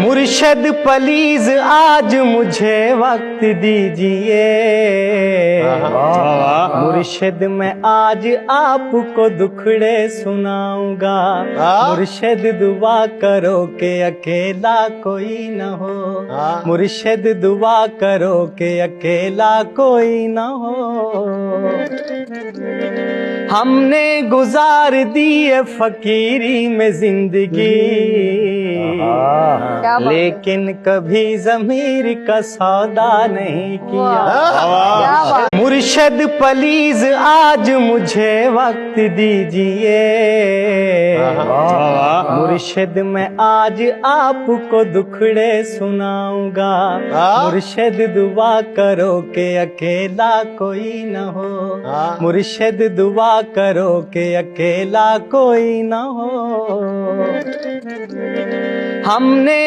मुर्शिद प्लीज आज मुझे वक्त दीजिए, मुर्शिद मैं आज आपको दुखड़े सुनाऊंगा। मुर्शिद दुआ करो के अकेला कोई न हो, मुर्शिद दुआ करो के अकेला कोई न हो। हमने गुजार दी है फकीरी में जिंदगी, लेकिन कभी ज़मीर का सौदा नहीं किया। मुर्शिद प्लीज आज मुझे वक्त दीजिए, मुर्शिद मैं आज आपको दुखड़े सुनाऊंगा। मुर्शिद दुआ करो के अकेला कोई न हो, मुर्शिद दुआ करो के अकेला कोई न हो। हमने